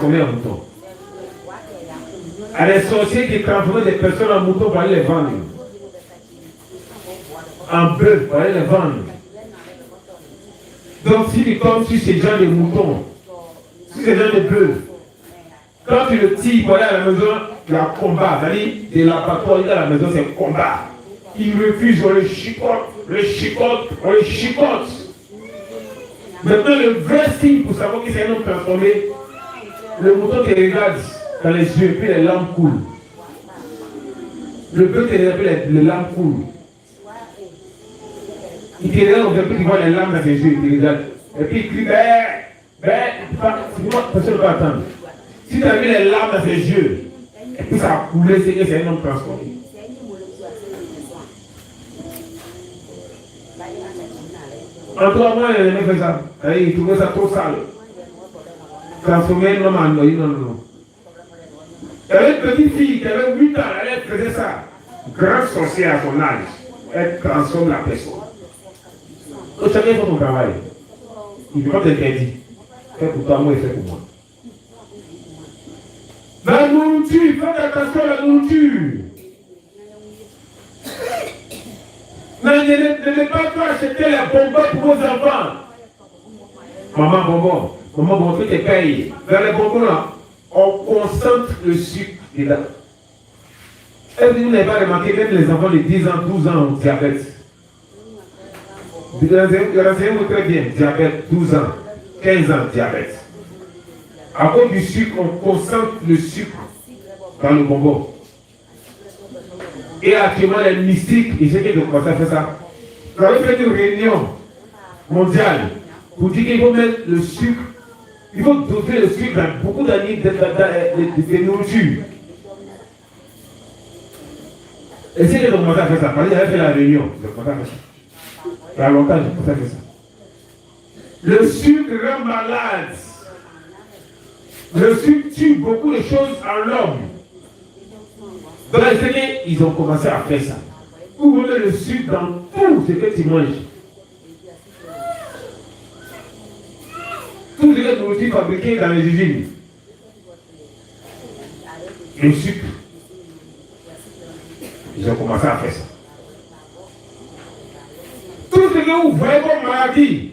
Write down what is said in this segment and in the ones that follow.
transformer en mouton. À les sorciers qui transforment des personnes en moutons pour aller les vendre. En bœuf pour aller les vendre. Donc si tu tombes sur ces gens de moutons, sur ces gens de bœufs, quand tu le tires pour aller à la maison, il y a combat. C'est-à-dire, de l'abattoir à la maison, c'est combat. Il refuse, on le chicote, on le chicote. Maintenant, le vrai signe pour savoir qu'il s'est un homme transformé, le mouton te regarde dans les yeux, puis les larmes coulent. Le bœuf te regarde, puis les larmes coulent. Il te regarde, puis tu vois les larmes dans ses yeux, il te regarde. Et puis il crie, personne ne peut attendre. Si tu as vu les larmes dans ses yeux, et puis ça a coulé, c'est que c'est un homme transformé. En 3 mois, il a fait ça. Il trouvait ça trop sale. Transformer un homme en noyau, non. Il y avait une petite fille qui avait 8 ans, elle faisait ça. Grande sorcière à son âge. Elle transforme la personne. Donc chacun fait son travail. Il ne peut pas t'interdire. Fais pour toi, moi, et fais pour moi. La nourriture, faites attention à la nourriture. Ne pas toi acheter les bonbons pour vos enfants. Maman bonbon, tu te payes. Dans les bonbons là, on concentre le sucre dedans. Est-ce que vous n'avez pas remarqué, même les enfants de 10 ans, 12 ans ont diabète. Renseignez-vous très bien, diabète, 12 ans, 15 ans, diabète. À cause du sucre, on concentre le sucre dans le bonbon. Et actuellement, les mystiques, ils essaient de commencer à faire ça. Vous avez fait une réunion mondiale pour dire qu'il faut mettre le sucre, il faut doser le sucre dans beaucoup d'années de nourriture. Essayez de commencer à faire ça. Parce que j'avais fait la réunion. Je commence à faire ça. Il y a longtemps, je commence à faire ça. Le sucre rend malade. Le sucre tue beaucoup de choses en l'homme. Donc, ils ont commencé à faire ça. Vous mettez le sucre dans tout ce que tu manges. Tout ce que tu nourriture fabriqué dans les usines. Le sucre. Ils ont commencé à faire ça. Tout ce que vous voyez comme maladie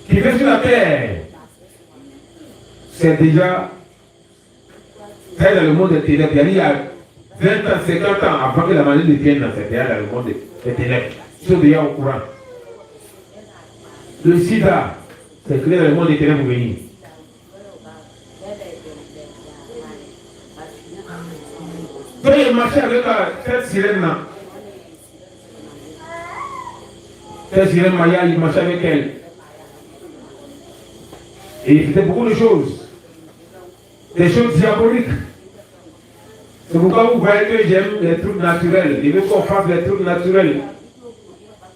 qui fait sur la terre, c'est déjà très dans le monde des ténèbres. Il y a 20 ans, 50 ans avant que la maladie ne vienne dans cette terre, dans le monde des ténèbres. Ils sont déjà au courant. Le sida, c'est créé dans le monde des ténèbres venir. Donc il marchait avec cette sirène-là. Cette sirène Maya, il marchait avec elle. Et il faisait beaucoup de choses. Des choses diaboliques. C'est pourquoi vous voyez que j'aime les trucs naturels. Il veut qu'on fasse les trucs naturels.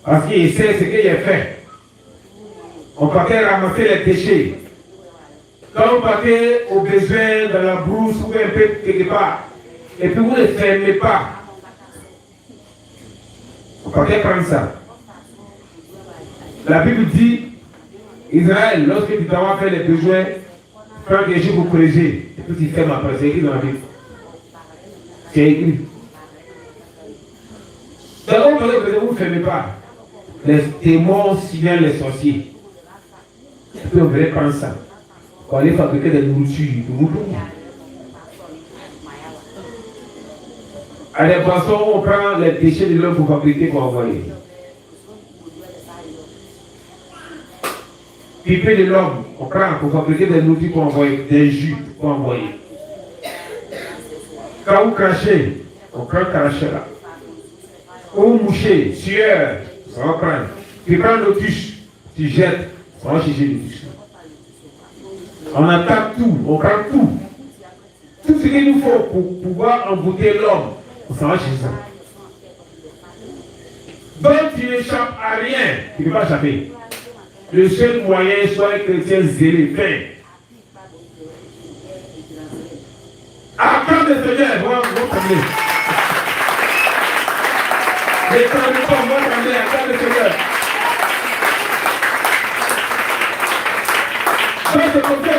Parce qu'il sait ce qu'il a fait. On partait ramasser les déchets. Quand on partait au besoin dans la brousse ou un peu quelque part, et puis vous ne fermez pas. On partait prendre ça. La Bible dit, Israël, lorsque tu dois faire les besoins, prends des jours pour creuser, et puis tu fermes après. C'est écrit dans la Bible. C'est écrit. Donc, vous ne fermez pas. Les démons signalent les sorciers. Et puis on verrait prendre ça. Pour aller fabriquer des nourritures, À les boissons, on prend les déchets de l'homme pour fabriquer, pour envoyer. Piper de l'homme, on prend pour fabriquer des nourritures pour envoyer, des jus pour envoyer. Quand vous crachez, on prend cracher là. Ou moucher, sueur, ça va prendre. Tu prends l'autruche, tu jettes, ça va chercher l'autruche. On attaque tout, on prend tout. Tout ce qu'il nous faut pour pouvoir embouter l'homme, on s'en va chercher ça. Donc tu n'échappes à rien, tu ne peux pas échapper. Le seul moyen, soit un chrétien zélé, fin. Acclame le Seigneur, on va t'amener. Les temps de temps, on va t'amener, acclame le Seigneur. Donc c'est comme ça,